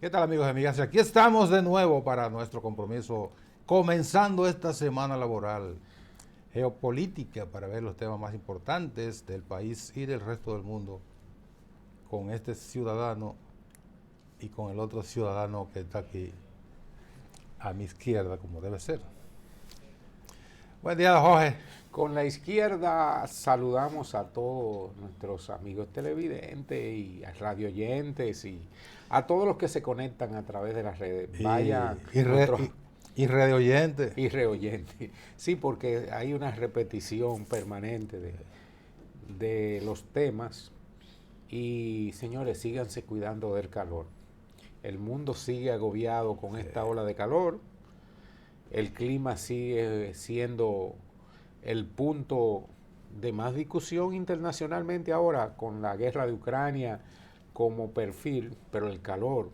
¿Qué tal, amigos y amigas? Aquí estamos de nuevo para nuestro compromiso, comenzando esta semana laboral geopolítica para ver los temas más importantes del país y del resto del mundo con este ciudadano y con el otro ciudadano que está aquí a mi izquierda, como debe ser. Buen día, Jorge. Con la izquierda saludamos a todos nuestros amigos televidentes y a radioyentes y a todos los que se conectan a través de las redes. Vayan y radio oyente. y reoyentes. Sí, porque hay una repetición permanente de los temas. Y señores, síganse cuidando del calor. El mundo sigue agobiado con esta ola de calor. El clima sigue siendo el punto de más discusión internacionalmente ahora con la guerra de Ucrania como perfil, pero el calor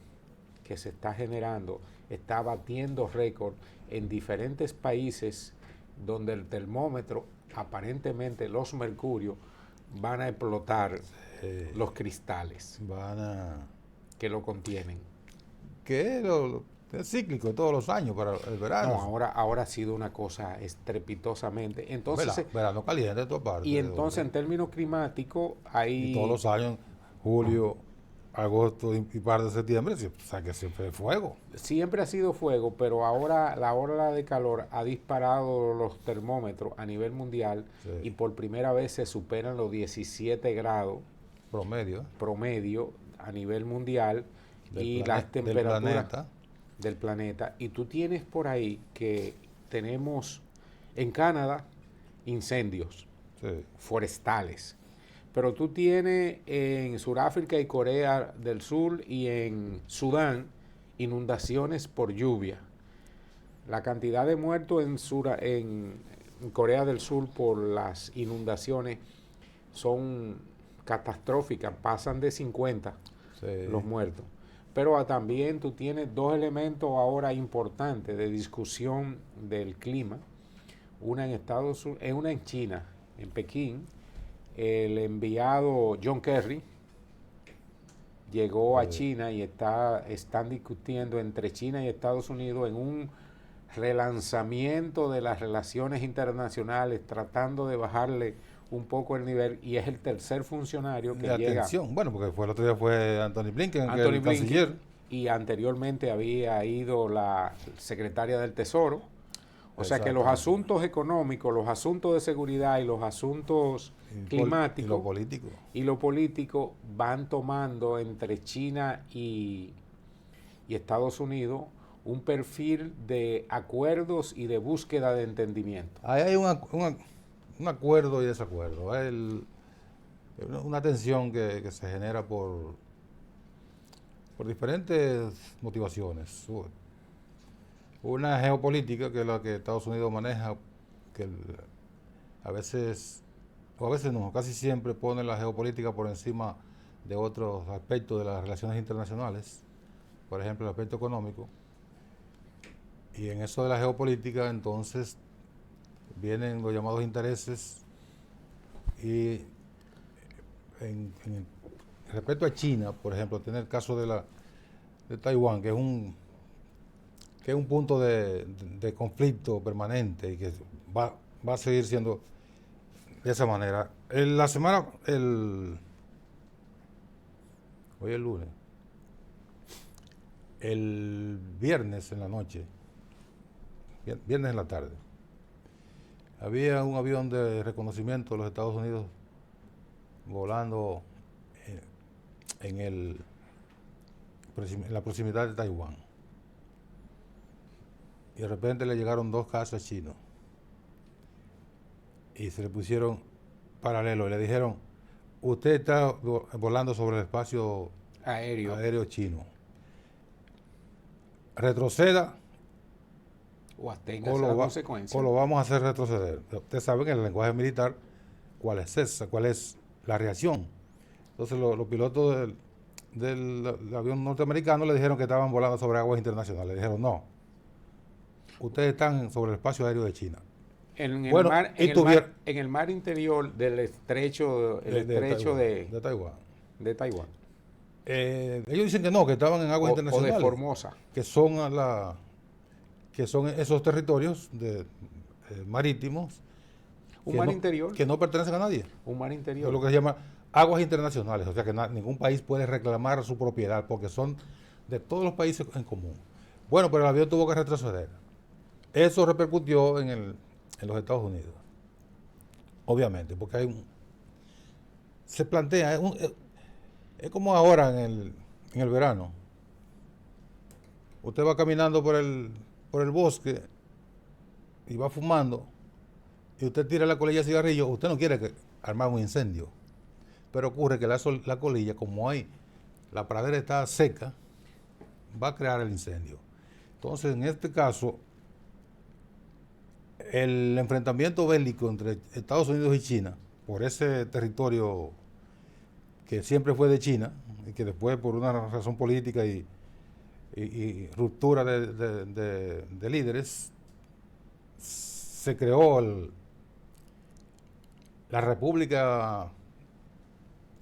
que se está generando está batiendo récord en diferentes países donde el termómetro, aparentemente los mercurios, van a explotar los cristales que lo contienen. Que es cíclico todos los años para el verano. No, ahora ha sido una cosa estrepitosamente. Entonces, verano caliente en todas partes. Y entonces, en términos climáticos, hay... Y todos los años, julio, agosto y parte de septiembre, o sea que siempre es fuego. Siempre ha sido fuego, pero ahora la ola de calor ha disparado los termómetros a nivel mundial, sí, y por primera vez se superan los 17 grados promedio a nivel mundial y las temperaturas del planeta. Y tú tienes por ahí que tenemos en Canadá incendios, sí, forestales. Pero tú tienes en Sudáfrica y Corea del Sur y en Sudán inundaciones por lluvia. La cantidad de muertos en Corea del Sur por las inundaciones son catastróficas, pasan de 50, sí, los muertos. Pero también tú tienes dos elementos ahora importantes de discusión del clima, una en China, en Pekín. El enviado John Kerry llegó a China y están discutiendo entre China y Estados Unidos en un relanzamiento de las relaciones internacionales, tratando de bajarle un poco el nivel, y es el tercer funcionario que llega. Bueno, porque el otro día fue Anthony Blinken, el canciller. Y anteriormente había ido la secretaria del Tesoro. O sea que los asuntos económicos, los asuntos de seguridad y los asuntos climáticos y lo político van tomando entre China y Estados Unidos un perfil de acuerdos y de búsqueda de entendimiento. Ahí hay un acuerdo y desacuerdo. Hay una tensión que se genera por diferentes motivaciones. Una geopolítica, que es la que Estados Unidos maneja, que a veces no, casi siempre pone la geopolítica por encima de otros aspectos de las relaciones internacionales, por ejemplo el aspecto económico. Y en eso de la geopolítica entonces vienen los llamados intereses, y respecto a China, por ejemplo, tiene el caso de Taiwán, que es un punto de conflicto permanente y que va a seguir siendo de esa manera. Hoy es el lunes. El viernes en la noche, viernes en la tarde, había un avión de reconocimiento de los Estados Unidos volando en la proximidad de Taiwán. Y de repente le llegaron dos cazas chinos y se le pusieron paralelo y le dijeron: usted está volando sobre el espacio aéreo chino, retroceda o lo vamos a hacer retroceder. Ustedes saben en el lenguaje militar cuál es la reacción. Entonces los pilotos del avión norteamericano le dijeron que estaban volando sobre aguas internacionales. Le dijeron: no, ustedes están sobre el espacio aéreo de China. En el mar interior del estrecho de Taiwán. Ellos dicen que no, que estaban en aguas internacionales. O de Formosa. Que son esos territorios marítimos. Un mar interior. Que no pertenecen a nadie. Un mar interior. Es lo que se llama aguas internacionales. O sea que ningún país puede reclamar su propiedad porque son de todos los países en común. Bueno, pero el avión tuvo que retroceder. Eso repercutió en los Estados Unidos. Obviamente, porque se plantea, es como ahora en el verano. Usted va caminando por el bosque y va fumando y usted tira la colilla de cigarrillo. Usted no quiere armar un incendio, pero ocurre que la colilla, como la pradera está seca, va a crear el incendio. Entonces, en este caso, el enfrentamiento bélico entre Estados Unidos y China por ese territorio que siempre fue de China y que después, por una razón política y ruptura de líderes, se creó la República,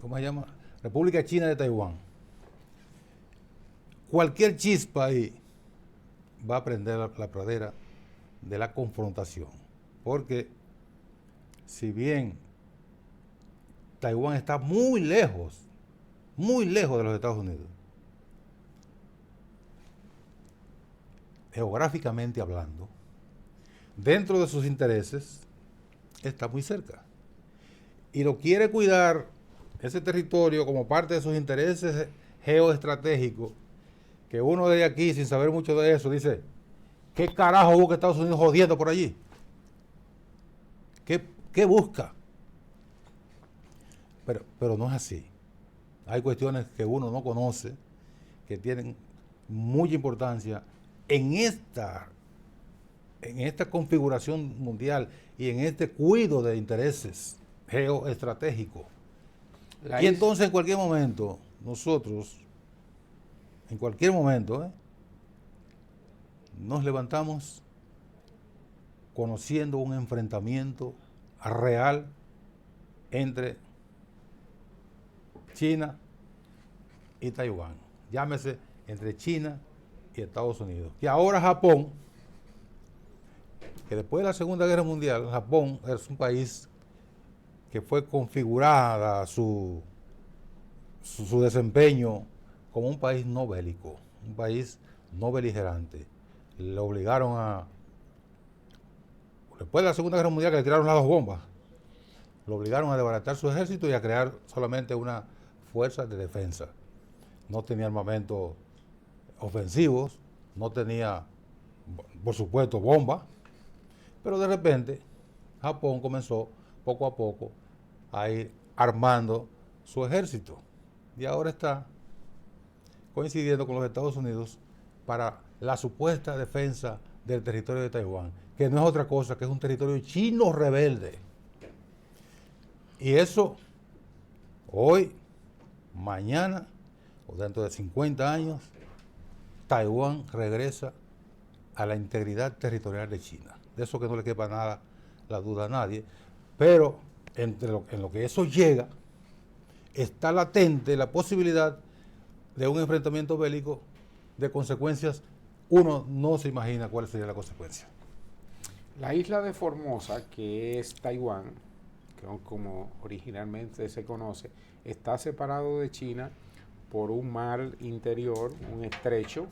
¿cómo se llama? República China de Taiwán. Cualquier chispa ahí va a prender la pradera de la confrontación, porque si bien Taiwán está muy lejos de los Estados Unidos, geográficamente hablando, dentro de sus intereses, está muy cerca. Y lo quiere cuidar ese territorio como parte de sus intereses geoestratégicos, que uno de aquí, sin saber mucho de eso, dice, ¿qué carajo busca Estados Unidos jodiendo por allí? ¿Qué busca? Pero no es así. Hay cuestiones que uno no conoce, que tienen mucha importancia en esta configuración mundial y en este cuidado de intereses geoestratégicos. Y entonces en cualquier momento, nosotros, nos levantamos conociendo un enfrentamiento real entre China y Taiwán. Llámese entre China y Estados Unidos. Y ahora Japón, que después de la Segunda Guerra Mundial, Japón es un país que fue configurada su desempeño como un país no bélico, un país no beligerante. Le obligaron después de la Segunda Guerra Mundial, que le tiraron las 2 bombas, lo obligaron a desbaratar su ejército y a crear solamente una fuerza de defensa. No tenía armamentos ofensivos, no tenía, por supuesto, bombas, pero de repente Japón comenzó poco a poco a ir armando su ejército y ahora está coincidiendo con los Estados Unidos para la supuesta defensa del territorio de Taiwán, que no es otra cosa que es un territorio chino rebelde. Y eso, hoy, mañana, o dentro de 50 años, Taiwán regresa a la integridad territorial de China. De eso que no le quepa nada la duda a nadie. Pero en lo que eso llega, está latente la posibilidad de un enfrentamiento bélico de consecuencias. Uno no se imagina cuál sería la consecuencia. La isla de Formosa, que es Taiwán, que como originalmente se conoce, está separado de China por un mar interior, un estrecho,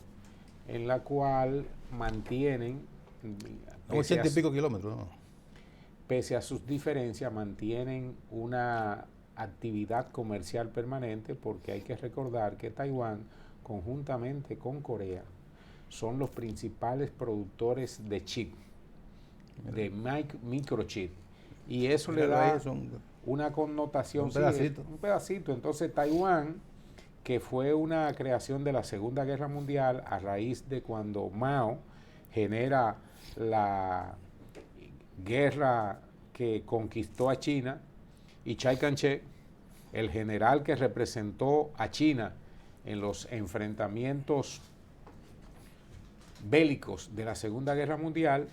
en la cual mantienen, 80 y pico kilómetros, ¿no? Pese a sus diferencias, mantienen una actividad comercial permanente, porque hay que recordar que Taiwán, conjuntamente con Corea, son los principales productores de chip, de microchip, y eso le da una connotación, un pedacito. Entonces Taiwán, que fue una creación de la Segunda Guerra Mundial a raíz de cuando Mao genera la guerra que conquistó a China, y Chiang Kai-shek, el general que representó a China en los enfrentamientos bélicos de la Segunda Guerra Mundial,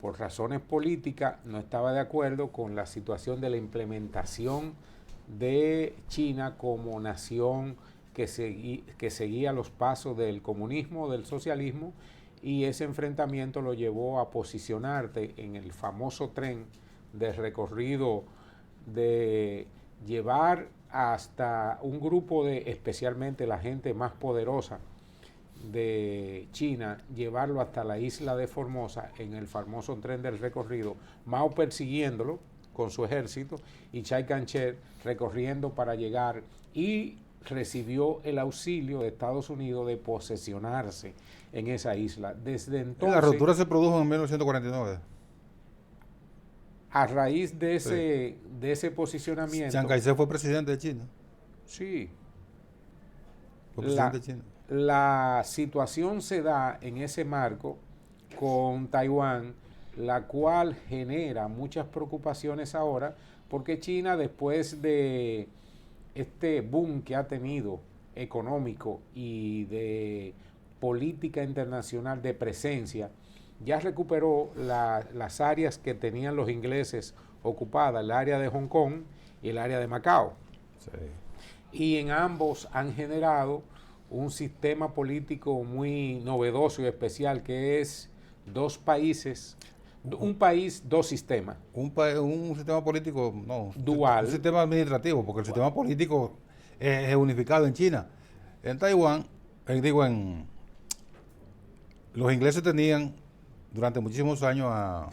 por razones políticas no estaba de acuerdo con la situación de la implementación de China como nación que seguía los pasos del comunismo, del socialismo, y ese enfrentamiento lo llevó a posicionarte en el famoso tren de recorrido de llevar hasta un grupo de, especialmente la gente más poderosa de China, llevarlo hasta la isla de Formosa en el famoso tren del recorrido, Mao persiguiéndolo con su ejército y Chiang Kai-shek recorriendo para llegar, y recibió el auxilio de Estados Unidos de posesionarse en esa isla. Desde entonces... La ruptura se produjo en 1949. A raíz de ese posicionamiento... Chiang Kai-shek fue presidente de China. Sí. Fue presidente de China. La situación se da en ese marco con Taiwán, la cual genera muchas preocupaciones ahora, porque China, después de este boom que ha tenido económico y de política internacional de presencia, ya recuperó las áreas que tenían los ingleses ocupadas, el área de Hong Kong y el área de Macao. Sí. Y en ambos han generado un sistema político muy novedoso y especial, que es dos países, un país, dos sistemas. Un sistema político, no, dual. Un sistema administrativo, porque el sistema político es unificado en China. En Taiwán, los ingleses tenían durante muchísimos años a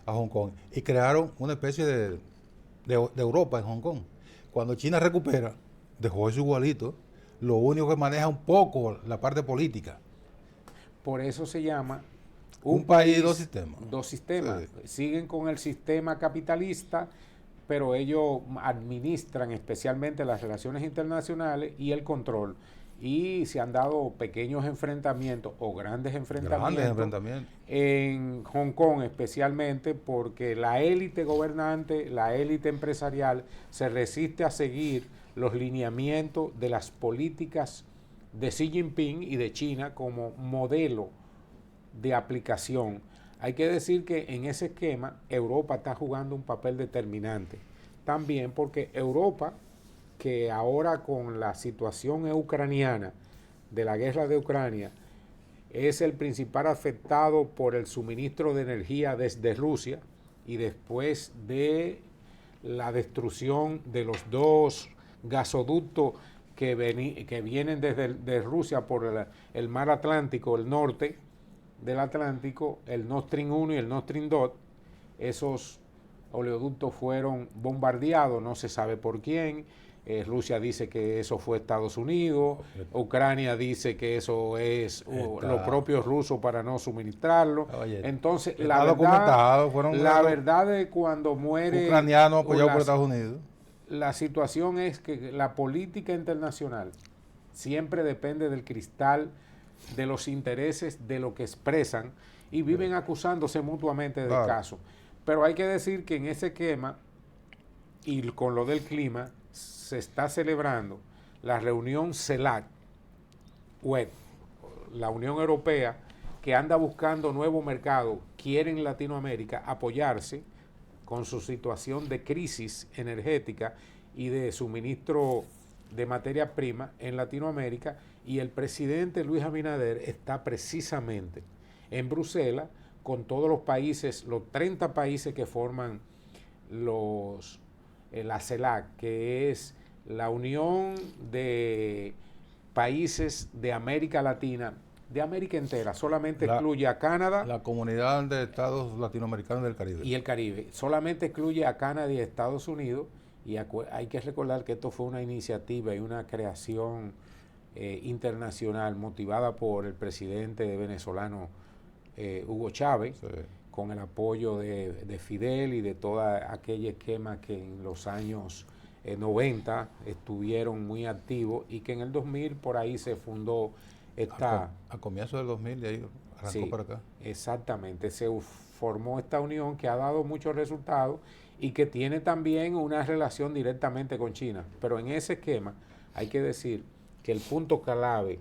Hong Kong y crearon una especie de Europa en Hong Kong. Cuando China recupera, dejó eso igualito, lo único que maneja un poco la parte política. Por eso se llama un país, dos sistemas. Dos sistemas. Sí. Siguen con el sistema capitalista, pero ellos administran especialmente las relaciones internacionales y el control. Y se han dado pequeños enfrentamientos o grandes enfrentamientos en Hong Kong, especialmente porque la élite gobernante, la élite empresarial se resiste a seguir los lineamientos de las políticas de Xi Jinping y de China como modelo de aplicación. Hay que decir que en ese esquema Europa está jugando un papel determinante. También porque Europa, que ahora con la situación ucraniana, de la guerra de Ucrania, es el principal afectado por el suministro de energía desde Rusia, y después de la destrucción de los dos gasoductos que vienen desde Rusia por el mar Atlántico, el norte del Atlántico, el Nord Stream 1 y el Nord Stream 2, esos oleoductos fueron bombardeados, no se sabe por quién. Rusia dice que eso fue Estados Unidos, Ucrania dice que eso es los propios rusos para no suministrarlo. Oye, entonces la verdad de cuando muere ucraniano apoyado por Estados Unidos. La situación es que la política internacional siempre depende del cristal, de los intereses, de lo que expresan, y viven acusándose mutuamente del caso. Pero hay que decir que en ese esquema y con lo del clima se está celebrando la reunión CELAC, la Unión Europea, que anda buscando nuevo mercado, quiere en Latinoamérica apoyarse con su situación de crisis energética y de suministro de materia prima en Latinoamérica, y el presidente Luis Abinader está precisamente en Bruselas con todos los países, los 30 países que forman la CELAC, que es la Unión de Países de América Latina, de América entera, solamente incluye a Canadá. La Comunidad de Estados Latinoamericanos del Caribe. Y el Caribe. Solamente incluye a Canadá y a Estados Unidos, y hay que recordar que esto fue una iniciativa y una creación internacional motivada por el presidente venezolano Hugo Chávez, sí, con el apoyo de Fidel y de todo aquel esquema que en los años 90 estuvieron muy activos, y que en el 2000 por ahí se fundó a comienzo del 2000, de ahí arrancó, sí, para acá. Exactamente, se formó esta unión que ha dado muchos resultados y que tiene también una relación directamente con China. Pero en ese esquema hay que decir que el punto clave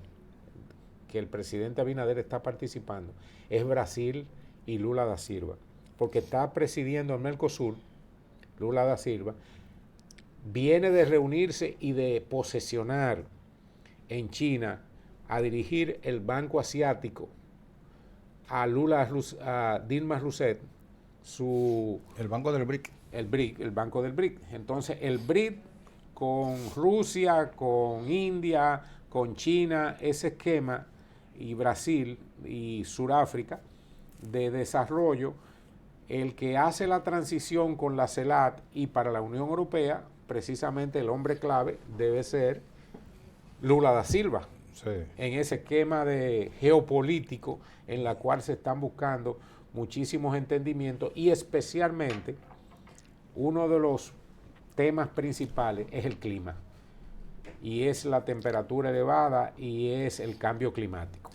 que el presidente Abinader está participando es Brasil y Lula da Silva, porque está presidiendo el Mercosur, Lula da Silva, viene de reunirse y de posesionar en China a dirigir el Banco Asiático a Dilma Rousseff, el Banco del BRIC. El Banco del BRIC. Entonces, el BRIC con Rusia, con India, con China, ese esquema, y Brasil y Sudáfrica, de desarrollo, el que hace la transición con la CELAC y para la Unión Europea, precisamente el hombre clave debe ser Lula da Silva, sí, en ese esquema de geopolítico en la cual se están buscando muchísimos entendimientos, y especialmente uno de los temas principales es el clima, y es la temperatura elevada y es el cambio climático.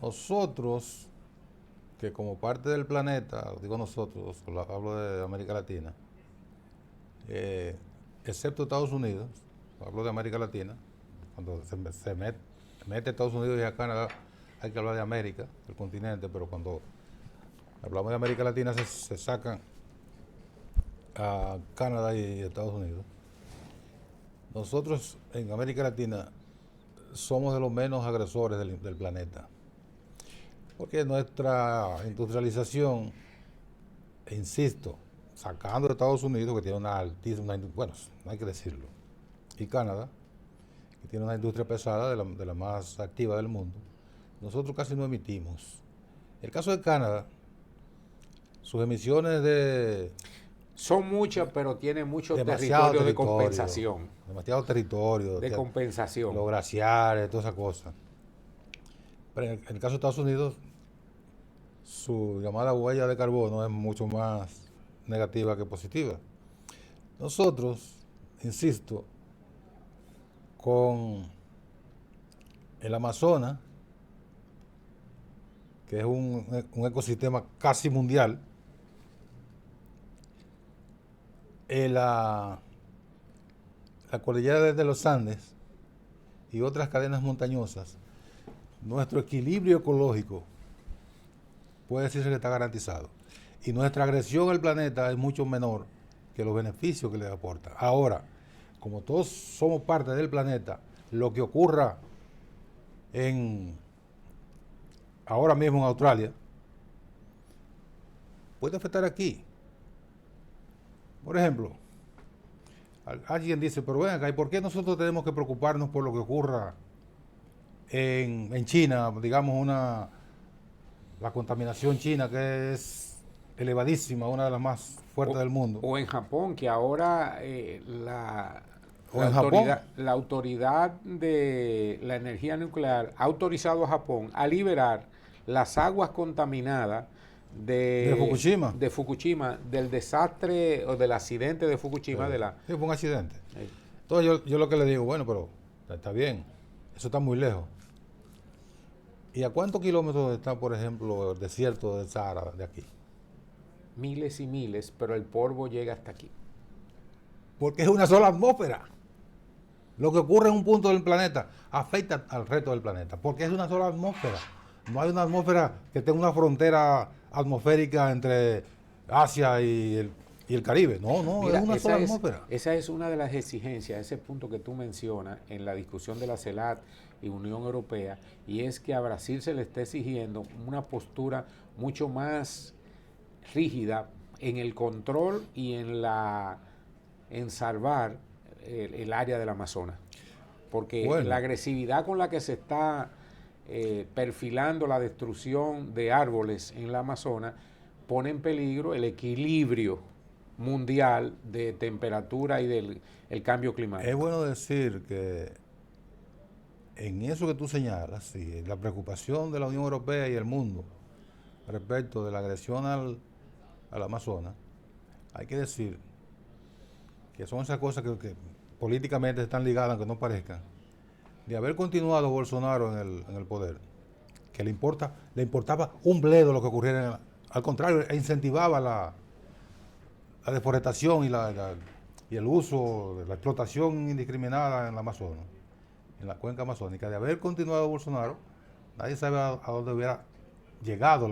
Nosotros, que como parte del planeta, digo nosotros, hablo de América Latina, excepto Estados Unidos, hablo de América Latina, cuando se mete Estados Unidos y a Canadá, hay que hablar de América, del continente, pero cuando hablamos de América Latina se sacan a Canadá y Estados Unidos. Nosotros en América Latina somos de los menos agresores del planeta, porque nuestra industrialización, insisto, sacando de Estados Unidos, que tiene una altísima, bueno, no hay que decirlo, y Canadá, que tiene una industria pesada de la más activa del mundo, nosotros casi no emitimos. El caso de Canadá, sus emisiones son muchas, pero tiene mucho territorio de compensación. Demasiado territorio. De compensación. Los glaciares, todas esas cosas. Pero en el caso de Estados Unidos, su llamada huella de carbono es mucho más negativa que positiva. Nosotros, insisto, con el Amazonas, que es un ecosistema casi mundial, la cordillera de los Andes y otras cadenas montañosas, nuestro equilibrio ecológico puede decirse que está garantizado. Y nuestra agresión al planeta es mucho menor que los beneficios que le aporta. Ahora, como todos somos parte del planeta, lo que ocurra ahora mismo en Australia puede afectar aquí. Por ejemplo, alguien dice, pero ven acá, ¿y por qué nosotros tenemos que preocuparnos por lo que ocurra en China? Digamos, la contaminación china, que es elevadísima, una de las más fuertes del mundo. O en Japón, que ahora la autoridad de la energía nuclear ha autorizado a Japón a liberar las aguas contaminadas de Fukushima, del desastre o del accidente de Fukushima. Sí, sí, fue un accidente. Sí. Entonces yo lo que le digo, bueno, pero está bien, eso está muy lejos. ¿Y a cuántos kilómetros está, por ejemplo, el desierto del Sahara de aquí? Miles y miles, pero el polvo llega hasta aquí. Porque es una sola atmósfera. Lo que ocurre en un punto del planeta afecta al resto del planeta, porque es una sola atmósfera. No hay una atmósfera que tenga una frontera atmosférica entre Asia y el Caribe. No, mira, es una sola atmósfera. Esa es una de las exigencias, ese punto que tú mencionas en la discusión de la CELAC y Unión Europea, y es que a Brasil se le está exigiendo una postura mucho más rígida en el control y en salvar el área del Amazonas. Porque la agresividad con la que se está perfilando la destrucción de árboles en la Amazonas pone en peligro el equilibrio mundial de temperatura y del cambio climático. Es bueno decir que en eso que tú señalas, sí, la preocupación de la Unión Europea y el mundo respecto de la agresión al Amazonas, hay que decir que son esas cosas que políticamente están ligadas, aunque no parezcan. De haber continuado Bolsonaro en el poder, que le importaba un bledo lo que ocurriera, al contrario, incentivaba la deforestación y el uso, la explotación indiscriminada en la Amazonas, en la cuenca amazónica. De haber continuado Bolsonaro, nadie sabe a dónde hubiera llegado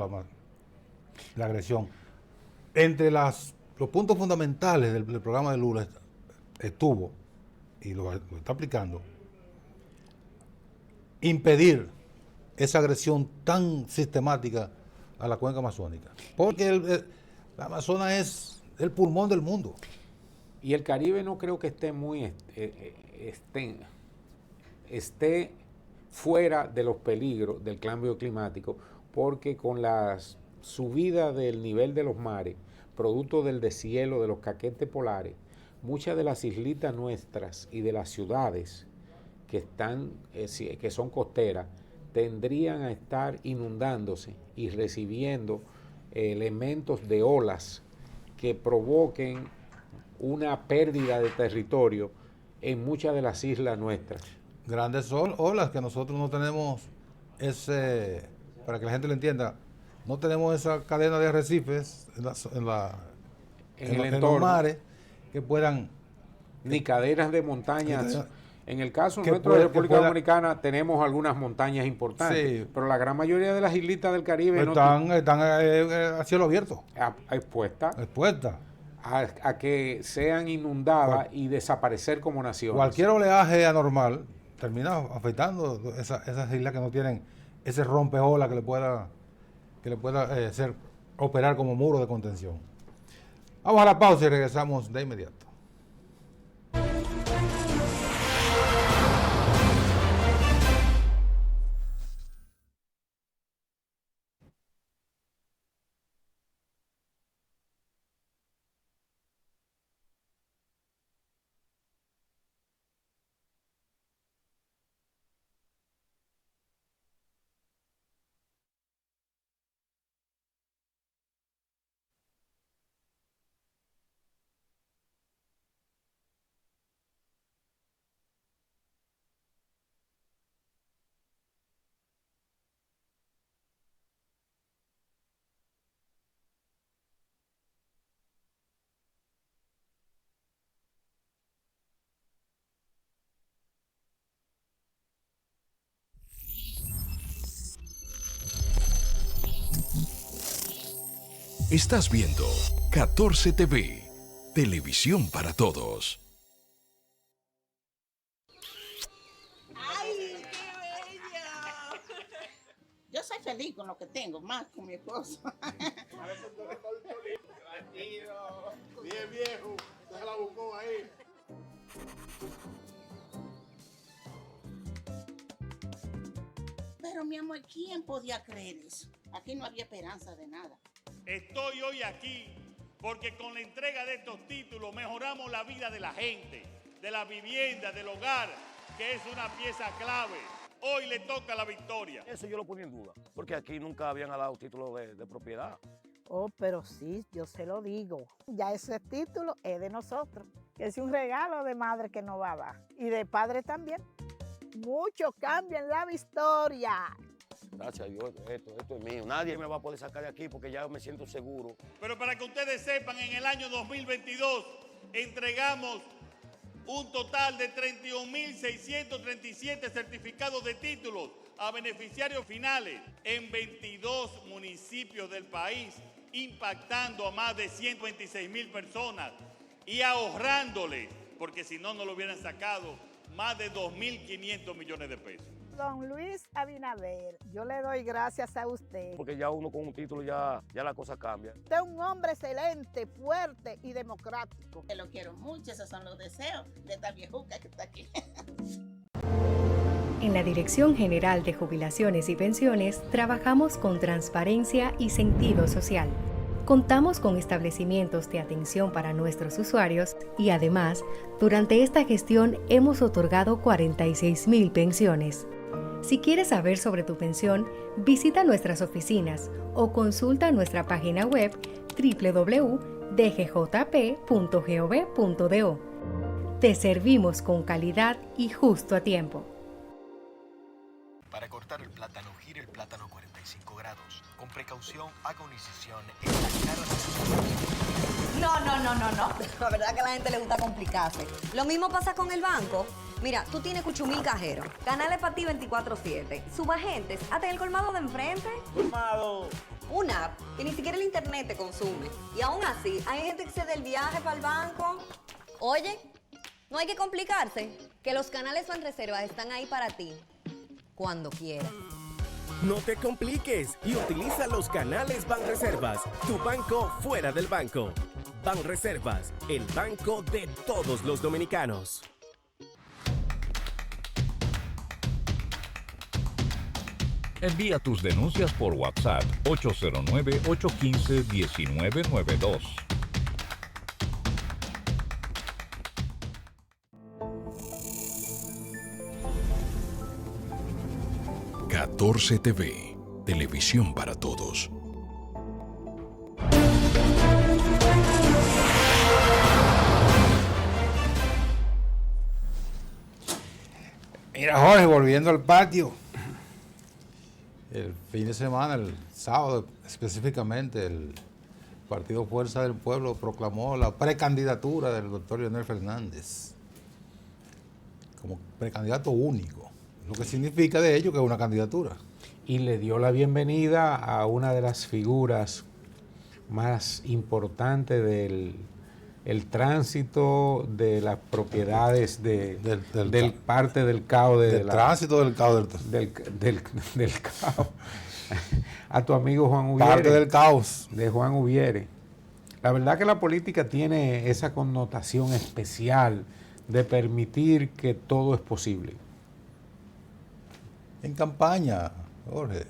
la agresión. Entre los puntos fundamentales del programa de Lula estuvo, y lo está aplicando, impedir esa agresión tan sistemática a la cuenca amazónica. Porque la Amazonas es el pulmón del mundo. Y el Caribe no creo que esté esté fuera de los peligros del cambio climático, porque con la subida del nivel de los mares, producto del deshielo de los caquetes polares, muchas de las islitas nuestras y de las ciudades que son costeras tendrían a estar inundándose y recibiendo elementos de olas que provoquen una pérdida de territorio en muchas de las islas nuestras. Grandes olas que nosotros no tenemos para que la gente lo entienda, no tenemos esa cadena de arrecifes en los mares que puedan... Ni cadenas de montañas. En el caso nuestro de República Dominicana tenemos algunas montañas importantes, sí, pero la gran mayoría de las islitas del Caribe están a cielo abierto. Expuestas a que sean inundadas y desaparecer como naciones. Cualquier oleaje anormal termina afectando esas islas que no tienen ese rompeola que le pueda operar como muro de contención. Vamos a la pausa y regresamos de inmediato. Estás viendo 14 TV, televisión para todos. ¡Ay, qué bello! Yo soy feliz con lo que tengo, más con mi esposo. Bien viejo, se la buscó ahí. Pero mi amor, ¿quién podía creer eso? Aquí no había esperanza de nada. Estoy hoy aquí porque con la entrega de estos títulos mejoramos la vida de la gente, de la vivienda, del hogar, que es una pieza clave. Hoy le toca la victoria. Eso yo lo ponía en duda, porque aquí nunca habían dado título de propiedad. Oh, pero sí, yo se lo digo. Ya ese título es de nosotros. Es un regalo de madre que nos va a dar. Y de padre también. Mucho cambia en la historia. Gracias a Dios, esto es mío. Nadie me va a poder sacar de aquí porque ya me siento seguro. Pero para que ustedes sepan, en el año 2022 entregamos un total de 31.637 certificados de títulos a beneficiarios finales en 22 municipios del país, impactando a más de 126.000 personas y ahorrándoles, porque si no, no lo hubieran sacado, más de 2.500 millones de pesos. Don Luis Abinader, yo le doy gracias a usted. Porque ya uno con un título ya la cosa cambia. Usted es un hombre excelente, fuerte y democrático. Te lo quiero mucho, esos son los deseos de esta viejuca que está aquí. En la Dirección General de Jubilaciones y Pensiones trabajamos con transparencia y sentido social. Contamos con establecimientos de atención para nuestros usuarios y además, durante esta gestión hemos otorgado 46.000 pensiones. Si quieres saber sobre tu pensión, visita nuestras oficinas o consulta nuestra página web www.dgjp.gov.do. Te servimos con calidad y justo a tiempo. Para cortar el plátano, gire el plátano 45 grados. Con precaución, haga una incisión en la cara de su... No. La verdad que a la gente le gusta complicarse. Lo mismo pasa con el banco. Mira, tú tienes Cuchumil Cajero, canales para ti 24/7, subagentes, hasta en el colmado de enfrente. ¡Colmado! Una app que ni siquiera el internet te consume. Y aún así, hay gente que se da el viaje para el banco. Oye, No hay que complicarse, que los canales Banreservas están ahí para ti, cuando quieras. No te compliques y utiliza los canales Banreservas, tu banco fuera del banco. Banreservas, el banco de todos los dominicanos. Envía tus denuncias por WhatsApp 809-815-1992. TV, televisión para todos. Mira, Jorge, volviendo al patio. El fin de semana, el sábado específicamente, el Partido Fuerza del Pueblo proclamó la precandidatura del doctor Leonel Fernández como precandidato único. Lo que significa de ello que es una candidatura. Y le dio la bienvenida a una de las figuras más importantes del tránsito de las propiedades del parte del CAO. Tránsito del CAO. Del CAO. A tu amigo Juan Ubiere. Parte del caos. De Juan Ubiere. La verdad que la política tiene esa connotación especial de permitir que todo es posible. En campaña, Jorge.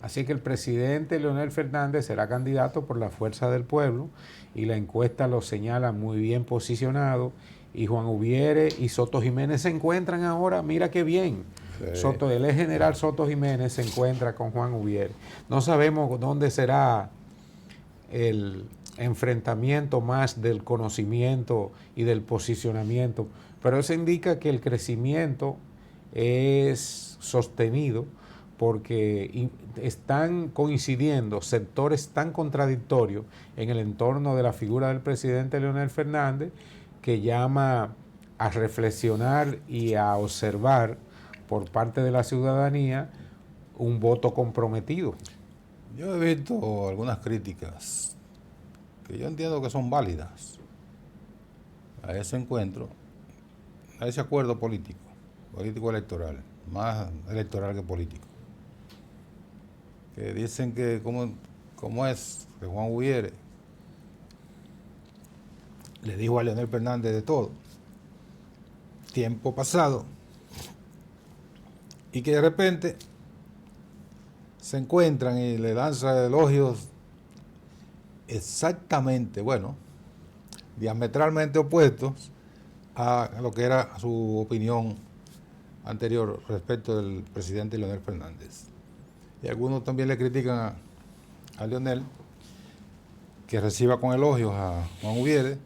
Así que el presidente Leonel Fernández será candidato por la Fuerza del Pueblo y la encuesta lo señala muy bien posicionado, y Juan Ubiere y Soto Jiménez se encuentran ahora, mira qué bien. Sí. El ex general Soto Jiménez se encuentra con Juan Ubiere. No sabemos dónde será el enfrentamiento más del conocimiento y del posicionamiento, pero eso indica que el crecimiento es sostenido porque están coincidiendo sectores tan contradictorios en el entorno de la figura del presidente Leonel Fernández, que llama a reflexionar y a observar por parte de la ciudadanía un voto comprometido. Yo he visto algunas críticas que yo entiendo que son válidas a ese encuentro, a ese acuerdo político electoral, más electoral que político. Que dicen que como es que Juan Ubiere le dijo a Leonel Fernández de todo, tiempo pasado, y que de repente se encuentran y le lanzan elogios exactamente, diametralmente opuestos a lo que era su opinión anterior respecto del presidente Leonel Fernández. Y algunos también le critican a Leonel que reciba con elogios a Juan Ubiere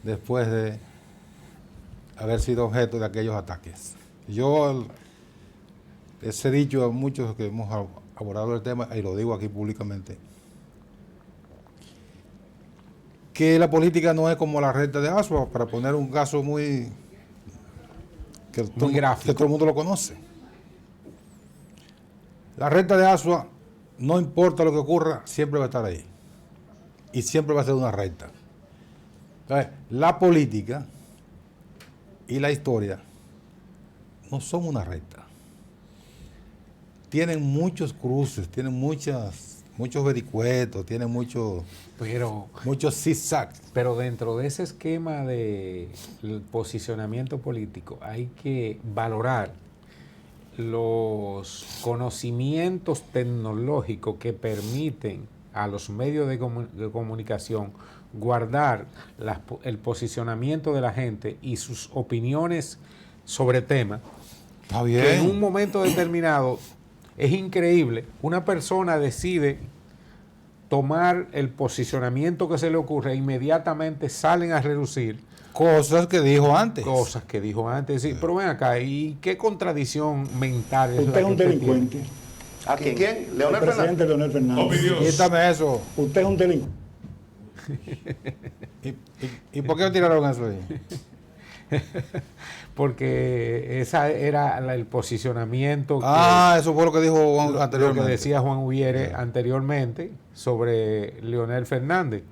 después de haber sido objeto de aquellos ataques. Yo les he dicho a muchos que hemos abordado el tema, y lo digo aquí públicamente, que la política no es como la recta de Asua, para poner un caso muy gráfico, que todo el mundo lo conoce. La recta de Asua, no importa lo que ocurra, siempre va a estar ahí. Y siempre va a ser una recta. Entonces, la política y la historia no son una recta. Tienen muchos cruces, tienen muchos vericuetos, tienen muchos zigzags. Pero dentro de ese esquema de posicionamiento político hay que valorar los conocimientos tecnológicos que permiten a los medios de comunicación guardar el posicionamiento de la gente y sus opiniones sobre temas. Está bien. Que en un momento determinado es increíble, una persona decide tomar el posicionamiento que se le ocurre e inmediatamente salen a relucir cosas que dijo antes. Sí, pero ven acá, ¿y qué contradicción mental es usted es un delincuente? ¿A quién? ¿Leonel Fernández? El presidente Leonel Fernández. Quítame eso. Usted es un delincuente. ¿Y por qué tiraron eso ahí? Porque ese era el posicionamiento eso fue lo que dijo Juan anteriormente. Lo que decía Juan Ubiere anteriormente sobre Leonel Fernández.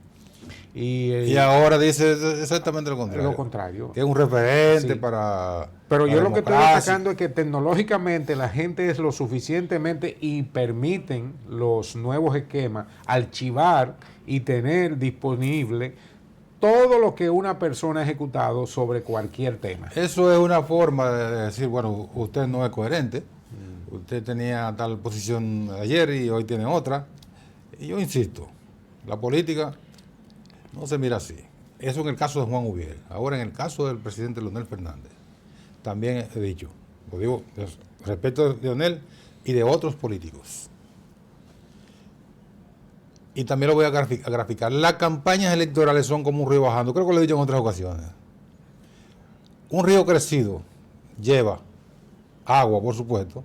Y ahora dice exactamente lo contrario. Que es un referente para... Pero yo lo que estoy destacando es que tecnológicamente la gente es lo suficientemente y permiten los nuevos esquemas archivar y tener disponible todo lo que una persona ha ejecutado sobre cualquier tema. Eso es una forma de decir, bueno, usted no es coherente, usted tenía tal posición ayer y hoy tiene otra. Y yo insisto, la política no se mira así. Eso en el caso de Juan Ubiel. Ahora en el caso del presidente Leonel Fernández, también he dicho, lo digo respecto de Leonel y de otros políticos. Y también lo voy a graficar. Las campañas electorales son como un río bajando. Creo que lo he dicho en otras ocasiones. Un río crecido lleva agua, por supuesto,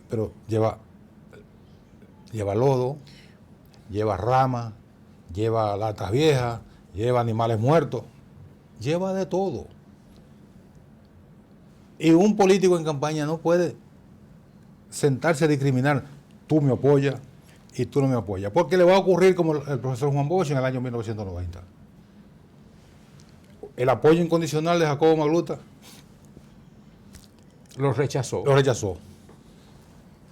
pero lleva lodo, lleva ramas, lleva latas viejas, lleva animales muertos, lleva de todo. Y un político en campaña no puede sentarse a discriminar, tú me apoyas y tú no me apoyas, porque le va a ocurrir como el profesor Juan Bosch en el año 1990. El apoyo incondicional de Jacobo Magluta lo rechazó.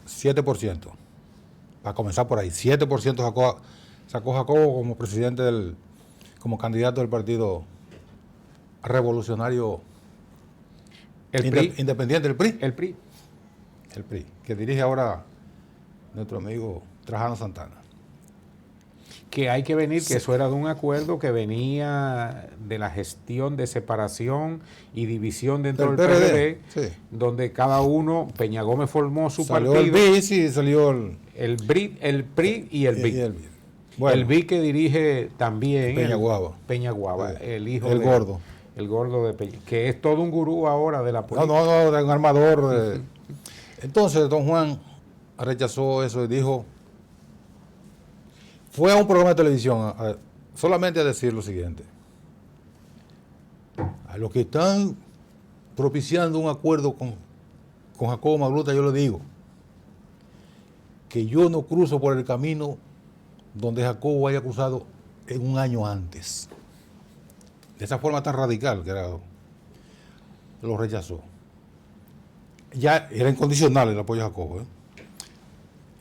7%. Para comenzar por ahí, 7% sacó Jacobo como presidente como candidato del Partido Revolucionario Independiente, el PRI. El PRI, que dirige ahora nuestro amigo Trajano Santana. Que hay que venir, que eso era de un acuerdo que venía de la gestión de separación y división dentro del PRD, sí. Donde cada uno, Peña Gómez formó su salió partido. El BIS y salió el PRI y el BIS. Bueno, el BIS que dirige también Peña Guava, el hijo el gordo. El gordo de Peña, que es todo un gurú ahora de la política. No, de un armador. Entonces, don Juan rechazó eso y dijo, fue a un programa de televisión solamente a decir lo siguiente: a los que están propiciando un acuerdo con Jacobo Magluta, yo le digo que yo no cruzo por el camino donde Jacobo haya cruzado en un año antes. De esa forma tan radical que era, lo rechazó. Ya era incondicional el apoyo a Jacobo.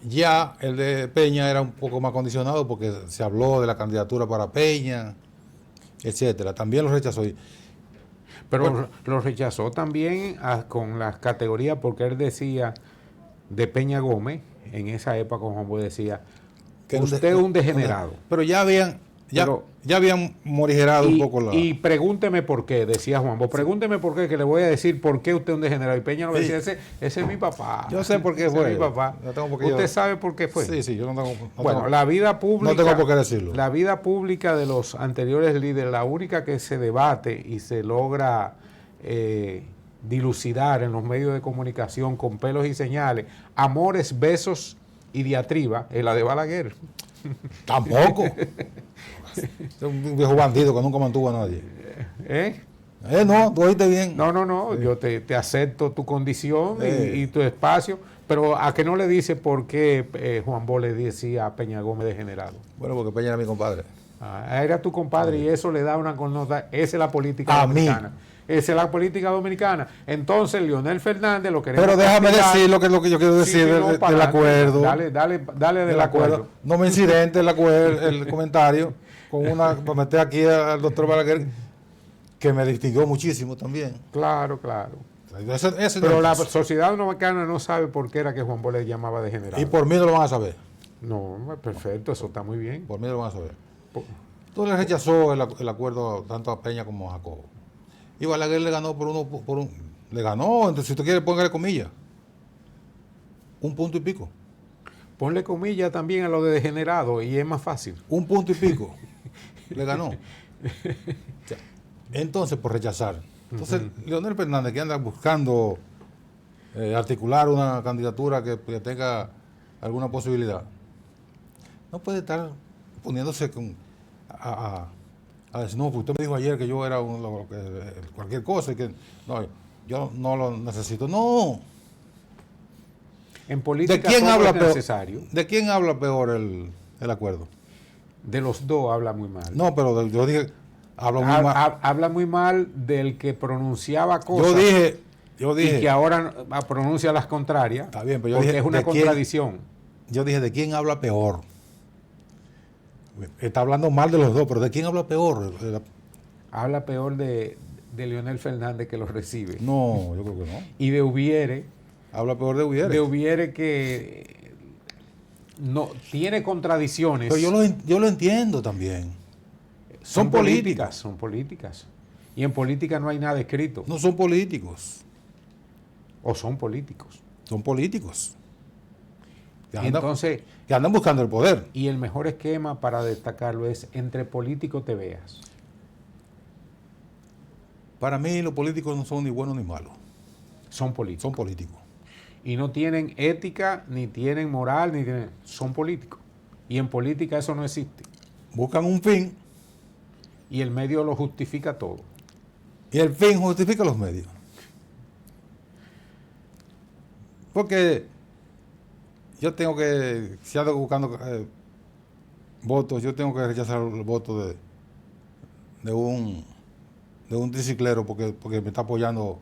Ya el de Peña era un poco más condicionado porque se habló de la candidatura para Peña, etcétera. También lo rechazó. Pero lo rechazó también con las categorías, porque él decía de Peña Gómez, en esa época Juan Bosch decía, que usted es un degenerado. Pero ya habían morigerado un poco la... Y pregúnteme por qué, decía Juan Bosch, pregúnteme por qué, que le voy a decir por qué usted es un degenerado. Y Peña lo decía, ese es mi papá. Yo sé por qué fue. Es mi papá. ¿Usted sabe por qué fue? Sí, yo no tengo... Bueno, la vida pública... No tengo por qué decirlo. La vida pública de los anteriores líderes, la única que se debate y se logra dilucidar en los medios de comunicación con pelos y señales, amores, besos y diatriba, es la de Balaguer. Tampoco. Es un viejo bandido que nunca mantuvo a nadie. No, tú oíste bien. No, yo te acepto tu condición y tu espacio, pero ¿a qué no le dice por qué Juan Bosch le decía a Peña Gómez degenerado? Bueno, porque Peña era mi compadre. Era tu compadre y eso le da una connotación. Esa es la política dominicana. Esa es la política dominicana. Entonces, Leonel Fernández lo queremos... Pero déjame decir lo que yo quiero decir del acuerdo. Dale del acuerdo. No me incidente el comentario para meter aquí al doctor Balaguer, que me distinguió muchísimo también. Claro. Pero la sociedad dominicana no sabe por qué era que Juan Bosch le llamaba degenerado. Y por mí no lo van a saber. No, perfecto, eso está muy bien. Por mí no lo van a saber. Entonces le rechazó el acuerdo tanto a Peña como a Jacobo. Y Balaguer le ganó le ganó, entonces si usted quiere póngale comillas. 1 punto y pico. Ponle comillas también a lo de degenerado y es más fácil. 1 punto y pico. Le ganó. Entonces, por rechazar. Entonces, Leonel Fernández, que anda buscando articular una candidatura que tenga alguna posibilidad, no puede estar poniéndose a decir, no, usted me dijo ayer que yo era cualquier cosa y que no, yo no lo necesito. No. En política todo es necesario. ¿De quién habla peor el acuerdo? De los dos habla muy mal. No, pero yo dije, habla muy mal del que pronunciaba cosas. Yo dije. Y que ahora pronuncia las contrarias. Está bien, pero yo porque dije, es una contradicción. Yo dije, ¿de quién habla peor? Está hablando mal de los dos, pero ¿de quién habla peor? Habla peor de Leonel Fernández, que lo recibe. No, yo creo que no. Y de Ubiere. Habla peor de Ubiere. De Ubiere, que no tiene contradicciones. Pero yo lo entiendo también. Son políticas. Son políticas. Y en política no hay nada escrito. No son políticos. ¿O son políticos? Son políticos. Entonces, que andan buscando el poder. Y el mejor esquema para destacarlo es: entre políticos te veas. Para mí los políticos no son ni buenos ni malos. Son políticos. Son políticos. Y no tienen ética, ni tienen moral, son políticos. Y en política eso no existe. Buscan un fin. Y el medio lo justifica todo. Y el fin justifica los medios. Porque yo tengo que, si ando buscando votos, yo tengo que rechazar el voto de un triciclero porque me está apoyando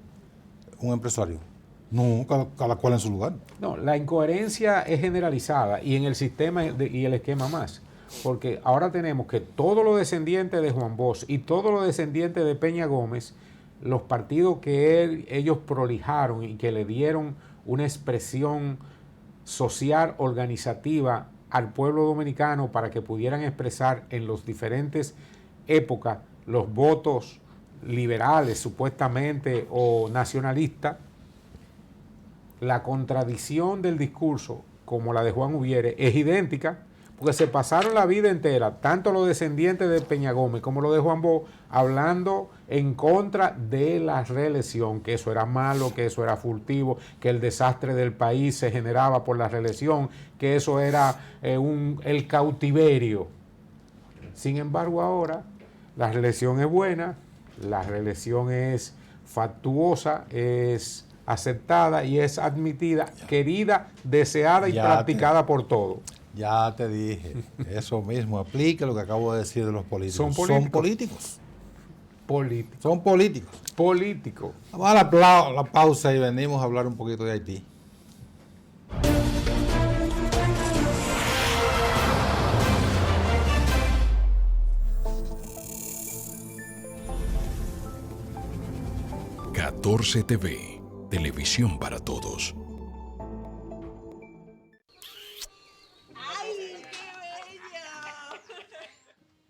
un empresario. No, cada cual en su lugar. No, la incoherencia es generalizada y en el sistema y el esquema más. Porque ahora tenemos que todos los descendientes de Juan Bosch y todos los descendientes de Peña Gómez, los partidos que ellos prolijaron y que le dieron una expresión social, organizativa al pueblo dominicano para que pudieran expresar en las diferentes épocas los votos liberales supuestamente o nacionalistas, la contradicción del discurso como la de Juan Ubiere es idéntica, porque se pasaron la vida entera, tanto los descendientes de Peña Gómez como los de Juan Bosch, hablando en contra de la reelección, que eso era malo, que eso era furtivo, que el desastre del país se generaba por la reelección, que eso era el cautiverio. Sin embargo, ahora la reelección es buena, la reelección es factuosa, es aceptada y es admitida, querida, deseada y practicada por todos. Ya te dije, eso mismo, aplica lo que acabo de decir de los políticos. Son políticos. Son políticos. Políticos. Son políticos. Políticos. Vamos a la pausa y venimos a hablar un poquito de Haití. Catorce TV, televisión para todos.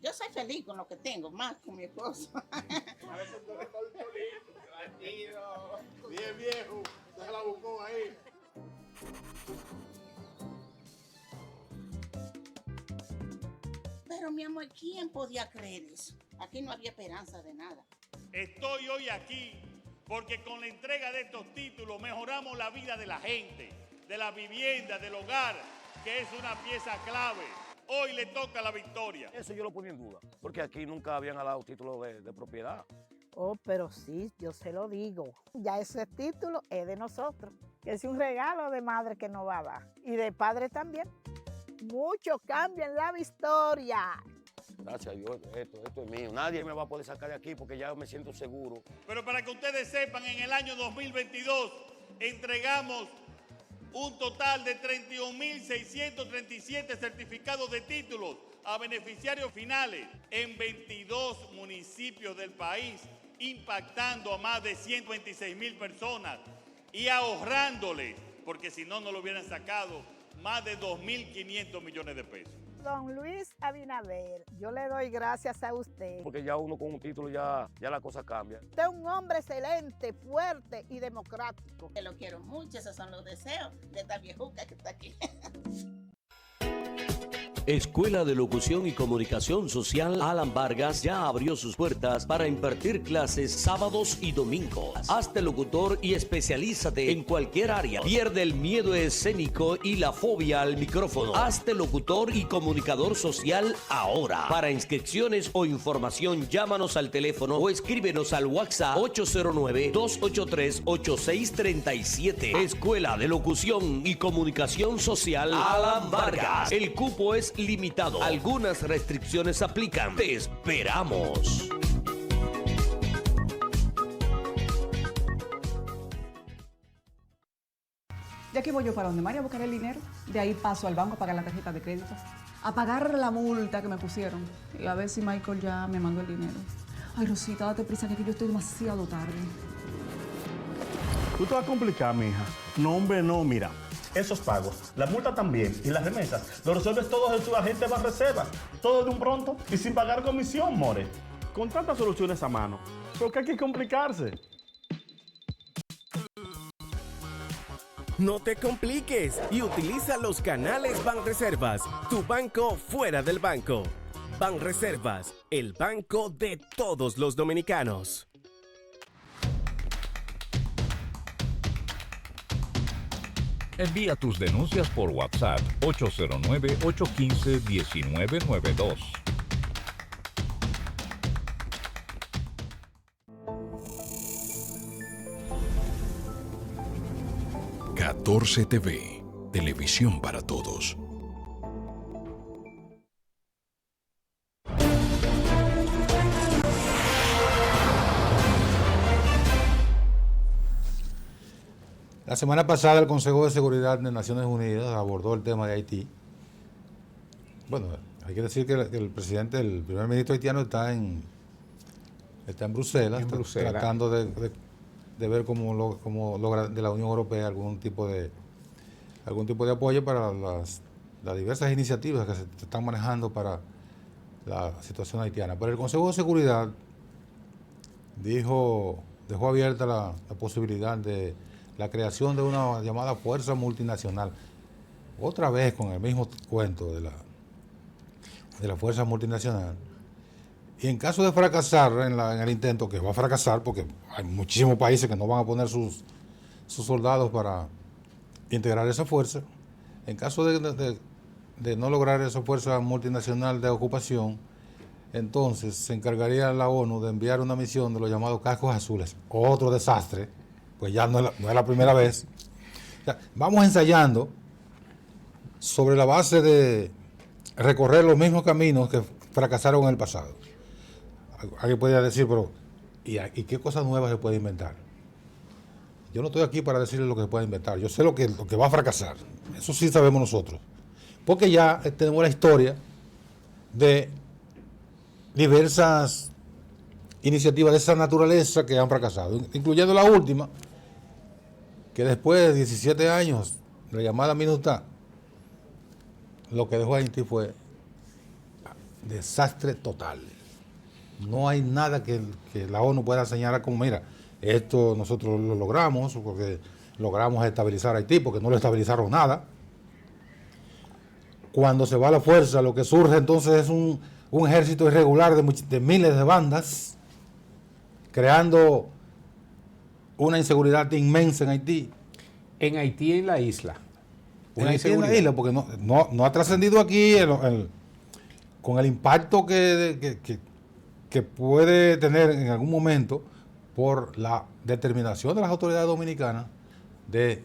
Yo soy feliz con lo que tengo, más con mi esposo. Bien viejo, se la buscó ahí. Pero mi amor, ¿quién podía creer eso? Aquí no había esperanza de nada. Estoy hoy aquí porque con la entrega de estos títulos mejoramos la vida de la gente, de la vivienda, del hogar, que es una pieza clave. Hoy le toca la victoria. Eso yo lo ponía en duda, porque aquí nunca habían dado título de propiedad. Oh, pero sí, yo se lo digo. Ya ese título es de nosotros. Que es un regalo de madre que nos va a dar. Y de padre también. Mucho cambia en la historia. Gracias a Dios, esto es mío. Nadie me va a poder sacar de aquí porque ya me siento seguro. Pero para que ustedes sepan, en el año 2022 entregamos un total de 31.637 certificados de títulos a beneficiarios finales en 22 municipios del país, impactando a más de 126,000 personas y ahorrándoles, porque si no, no lo hubieran sacado, más de 2.500 millones de pesos. Don Luis Abinader, yo le doy gracias a usted. Porque ya uno con un título ya la cosa cambia. Usted es un hombre excelente, fuerte y democrático. Te lo quiero mucho, esos son los deseos de esta viejuca que está aquí. Escuela de Locución y Comunicación Social Alan Vargas ya abrió sus puertas para impartir clases sábados y domingos. Hazte locutor y especialízate en cualquier área. Pierde el miedo escénico y la fobia al micrófono. Hazte locutor y comunicador social ahora. Para inscripciones o información, llámanos al teléfono o escríbenos al WhatsApp 809-283-8637. Escuela de Locución y Comunicación Social Alan Vargas. El cupo es limitado. Algunas restricciones aplican. ¡Te esperamos! De aquí voy yo para donde María a buscar el dinero. De ahí paso al banco a pagar la tarjeta de crédito. A pagar la multa que me pusieron. Y a ver si Michael ya me mandó el dinero. Ay, Rosita, date prisa que aquí yo estoy demasiado tarde. Tú te vas a complicar, mija. No, hombre, no, mira. Esos pagos, la multa también y las remesas, lo resuelves todo en tu agente de Banreservas. Todo de un pronto y sin pagar comisión, more. Con tantas soluciones a mano, ¿por qué hay que complicarse? No te compliques y utiliza los canales Banreservas, tu banco fuera del banco. Banreservas, el banco de todos los dominicanos. Envía tus denuncias por WhatsApp 809-815-1992. TV, televisión para todos. La semana pasada el Consejo de Seguridad de Naciones Unidas abordó el tema de Haití. Bueno, hay que decir que el primer ministro haitiano está en Bruselas, tratando de ver cómo logra de la Unión Europea algún tipo de apoyo para las diversas iniciativas que se están manejando para la situación haitiana. Pero el Consejo de Seguridad dejó abierta la posibilidad de la creación de una llamada fuerza multinacional. Otra vez con el mismo cuento de la fuerza multinacional. Y en caso de fracasar en el intento, que va a fracasar porque hay muchísimos países que no van a poner sus soldados para integrar esa fuerza, en caso de no lograr esa fuerza multinacional de ocupación, entonces se encargaría la ONU de enviar una misión de los llamados cascos azules. Otro desastre, pues ya no es la primera vez. O sea, vamos ensayando sobre la base de recorrer los mismos caminos que fracasaron en el pasado. Alguien podría decir, pero ¿y qué cosas nuevas se puede inventar? Yo no estoy aquí para decirles lo que se puede inventar. Yo sé lo que va a fracasar. Eso sí sabemos nosotros. Porque ya tenemos la historia de diversas iniciativas de esa naturaleza que han fracasado, incluyendo la última, que después de 17 años de la llamada MINUSTAH, lo que dejó a Haití fue desastre total. No hay nada que la ONU pueda señalar como, mira, esto nosotros lo logramos, porque logramos estabilizar a Haití, porque no lo estabilizaron nada. Cuando se va la fuerza, lo que surge entonces es un ejército irregular de miles de bandas, creando una inseguridad inmensa en Haití. En Haití, en la isla. En Haití, en la isla, porque no ha trascendido aquí con el impacto que puede tener en algún momento por la determinación de las autoridades dominicanas de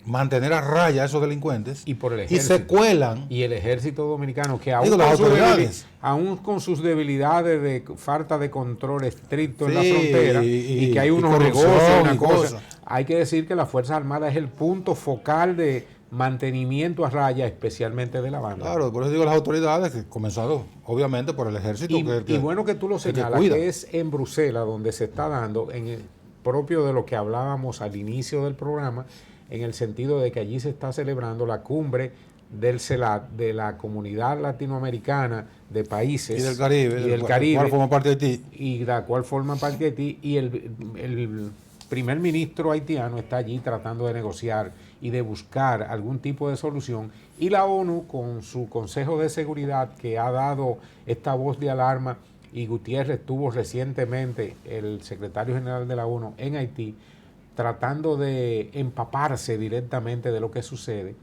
mantener a raya a esos delincuentes y por el ejército, y se cuelan. Y el ejército dominicano, que aún con sus debilidades de falta de control estricto en la frontera y que hay unos negocios, una cosa, hay que decir que las Fuerzas Armadas es el punto focal de mantenimiento a raya, especialmente de la banda. Claro, por eso digo las autoridades, que comenzaron obviamente por el ejército. Y bueno que tú lo señalas, que es en Bruselas donde se está dando, en el propio de lo que hablábamos al inicio del programa, en el sentido de que allí se está celebrando la cumbre del CELAC, de la Comunidad Latinoamericana de Países y del Caribe, cual forma parte de Haití. Y la cual forma parte de Haití, y el primer ministro haitiano está allí tratando de negociar y de buscar algún tipo de solución, y la ONU con su Consejo de Seguridad, que ha dado esta voz de alarma, y Gutiérrez estuvo recientemente, el secretario general de la ONU, en Haití, tratando de empaparse directamente de lo que sucede.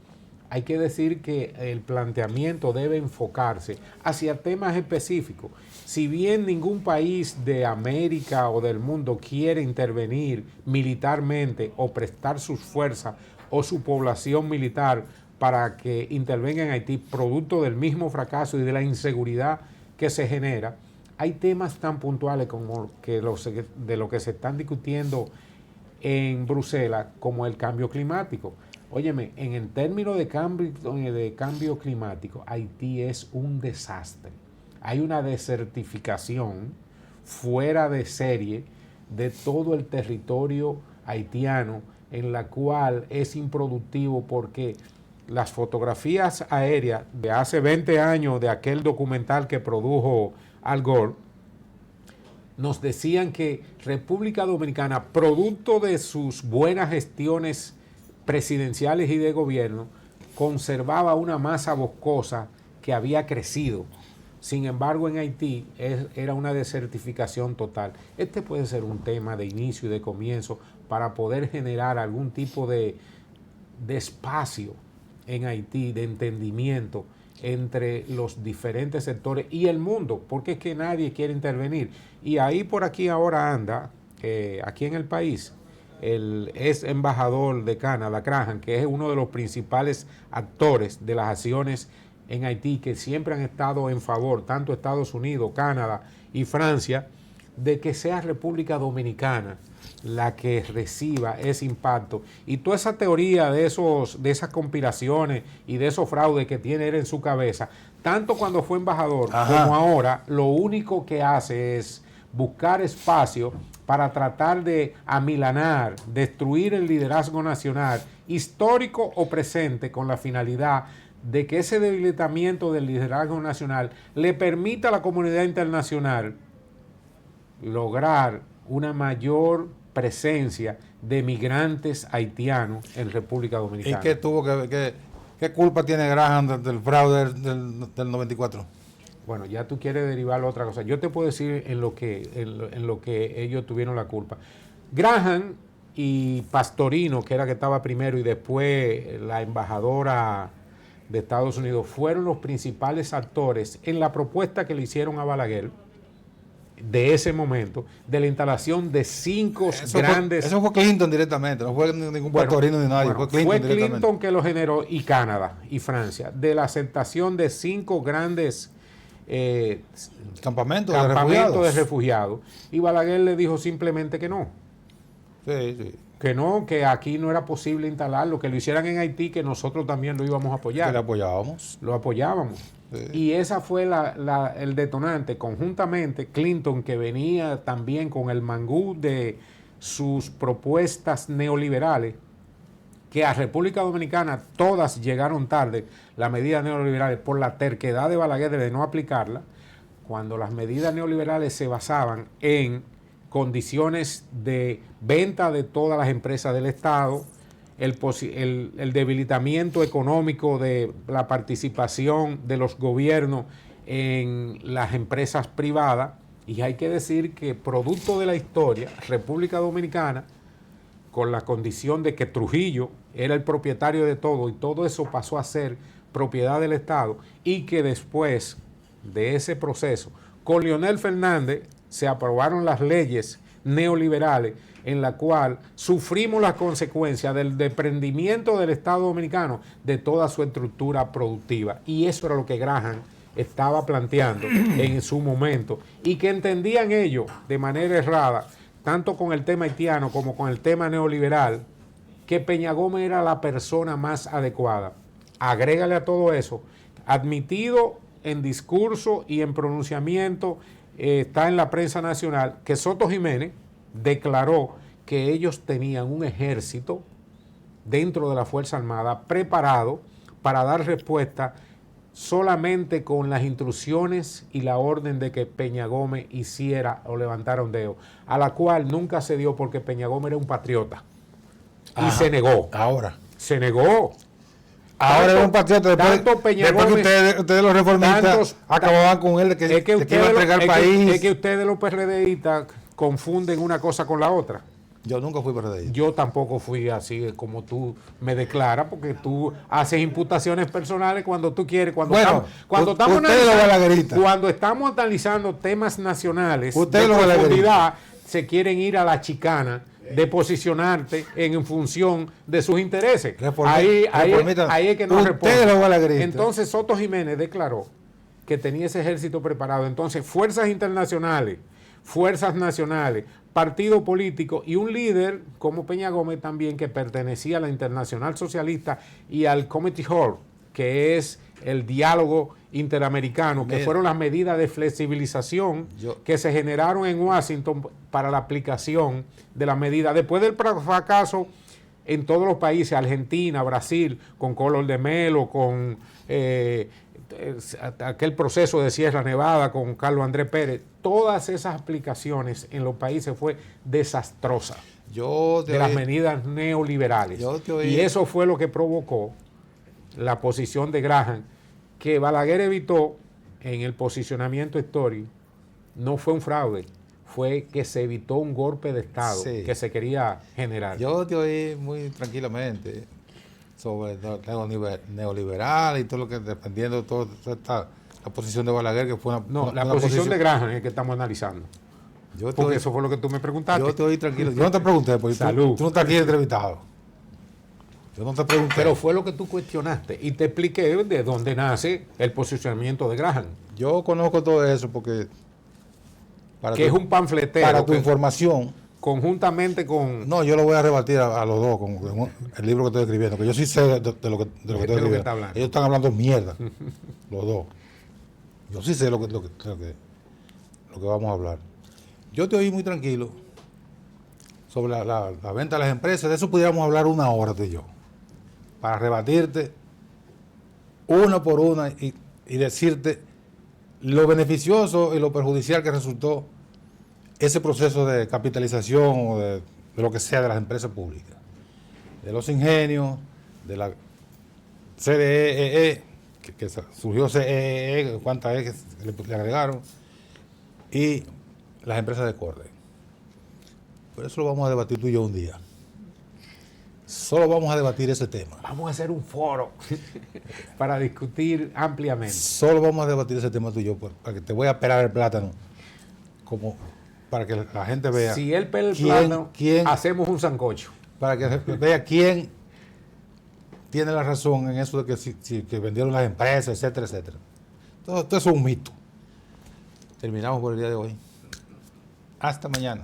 Hay que decir que el planteamiento debe enfocarse hacia temas específicos. Si bien ningún país de América o del mundo quiere intervenir militarmente o prestar sus fuerzas o su población militar para que intervenga en Haití, producto del mismo fracaso y de la inseguridad que se genera. Hay temas tan puntuales como de lo que se están discutiendo en Bruselas, como el cambio climático. Óyeme, en términos de cambio climático, Haití es un desastre. Hay una desertificación fuera de serie de todo el territorio haitiano, en la cual es improductivo porque las fotografías aéreas de hace 20 años de aquel documental que produjo Al Gore nos decían que República Dominicana, producto de sus buenas gestiones presidenciales y de gobierno, conservaba una masa boscosa que había crecido. Sin embargo, en Haití era una desertificación total. Este puede ser un tema de inicio y de comienzo para poder generar algún tipo de espacio en Haití, de entendimiento entre los diferentes sectores y el mundo, porque es que nadie quiere intervenir. Y ahí por aquí ahora anda, aquí en el país, el ex embajador de Canadá, Graham, que es uno de los principales actores de las acciones en Haití, que siempre han estado en favor, tanto Estados Unidos, Canadá y Francia, de que sea República Dominicana la que reciba ese impacto. Y toda esa teoría de esas conspiraciones y de esos fraudes que tiene él en su cabeza, tanto cuando fue embajador como ahora, lo único que hace es buscar espacio para tratar de amilanar, destruir el liderazgo nacional, histórico o presente, con la finalidad de que ese debilitamiento del liderazgo nacional le permita a la comunidad internacional lograr una mayor presencia de migrantes haitianos en República Dominicana. ¿Y qué culpa tiene Graham del fraude del 94? Bueno, ya tú quieres derivar otra cosa. Yo te puedo decir en lo que ellos tuvieron la culpa. Graham y Pastorino, que era que estaba primero, y después la embajadora de Estados Unidos, fueron los principales actores en la propuesta que le hicieron a Balaguer de ese momento, de la instalación de 5 grandes... Eso fue Clinton directamente, no fue ningún Pastorino ni nadie, fue Clinton que lo generó, y Canadá y Francia, de la aceptación de 5 grandes campamentos de refugiados. Y Balaguer le dijo simplemente que no. Sí. Que no, que aquí no era posible instalarlo, que lo hicieran en Haití, que nosotros también lo íbamos a apoyar. Que lo apoyábamos. Lo apoyábamos. Sí. Y esa fue el detonante. Conjuntamente, Clinton, que venía también con el mangú de sus propuestas neoliberales, que a República Dominicana todas llegaron tarde, las medidas neoliberales, por la terquedad de Balaguer de no aplicarla, cuando las medidas neoliberales se basaban en condiciones de venta de todas las empresas del Estado, el debilitamiento económico de la participación de los gobiernos en las empresas privadas. Y hay que decir que, producto de la historia, República Dominicana, con la condición de que Trujillo era el propietario de todo, y todo eso pasó a ser propiedad del Estado, y que después de ese proceso, con Leonel Fernández, se aprobaron las leyes neoliberales en la cual sufrimos las consecuencias del desprendimiento del Estado dominicano de toda su estructura productiva. Y eso era lo que Graham estaba planteando en su momento, y que entendían ellos de manera errada, tanto con el tema haitiano como con el tema neoliberal, que Peña Gómez era la persona más adecuada. Agrégale a todo eso, admitido en discurso y en pronunciamiento, está en la prensa nacional, que Soto Jiménez declaró que ellos tenían un ejército dentro de la Fuerza Armada preparado para dar respuesta solamente con las instrucciones y la orden de que Peña Gómez hiciera o levantara un dedo, a la cual nunca se dio, porque Peña Gómez era un patriota. Y se negó. Se negó. Ahora es un patriota. Después que ustedes los reformistas acababan con él, que iba a entregar el país. Es que ustedes los PRDistas confunden una cosa con la otra. Yo nunca fui PRDista. Yo tampoco fui así como tú me declaras, porque tú haces imputaciones personales cuando tú quieres. Cuando estamos analizando temas nacionales de profundidad, se quieren ir a la chicana de posicionarte en función de sus intereses. Ahí es que no responde. Entonces Soto Jiménez declaró que tenía ese ejército preparado. Entonces, fuerzas internacionales, fuerzas nacionales, partido político y un líder como Peña Gómez también, que pertenecía a la Internacional Socialista y al Committee Hall, que es el diálogo interamericano, que fueron las medidas de flexibilización que se generaron en Washington para la aplicación de las medidas. Después del fracaso en todos los países, Argentina, Brasil, con Collor de Mello, con aquel proceso de Sierra Nevada con Carlos Andrés Pérez, todas esas aplicaciones en los países fue desastrosa de las medidas neoliberales. Y eso fue lo que provocó la posición de Graham, que Balaguer evitó en el posicionamiento histórico. No fue un fraude, fue que se evitó un golpe de Estado que se quería generar. Yo te oí muy tranquilamente sobre el neoliberal y todo lo que, dependiendo de toda la posición de Balaguer, que fue la posición de Graham es que estamos analizando. Porque eso fue lo que tú me preguntaste. Yo te oí tranquilo. Yo no te pregunté, porque tú no estás aquí entrevistado. Yo no te pregunté. Pero fue lo que tú cuestionaste y te expliqué de dónde nace el posicionamiento de Graham. Yo conozco todo eso porque... es un panfletero. Para tu información... Conjuntamente con... No, yo lo voy a rebatir a los dos con el libro que estoy escribiendo, que yo sí sé de lo que estoy escribiendo. Ellos están hablando mierda, los dos. Yo sí sé lo que vamos a hablar. Yo te oí muy tranquilo sobre la venta de las empresas. De eso pudiéramos hablar una hora tú y yo, para rebatirte una por una y decirte lo beneficioso y lo perjudicial que resultó ese proceso de capitalización o de lo que sea de las empresas públicas, de los ingenios, de la CDE, que surgió CEE, cuántas E que le agregaron, y las empresas de corte. Por eso lo vamos a debatir tú y yo un día. Solo vamos a debatir ese tema. Vamos a hacer un foro para discutir ampliamente. Solo vamos a debatir ese tema tú y yo, para que te voy a pelar el plátano como... para que la gente vea. Si él pela el plátano, hacemos un sancocho. Para que vea quién tiene la razón en eso de que vendieron las empresas, etcétera, etcétera. Todo eso es un mito. Terminamos por el día de hoy. Hasta mañana.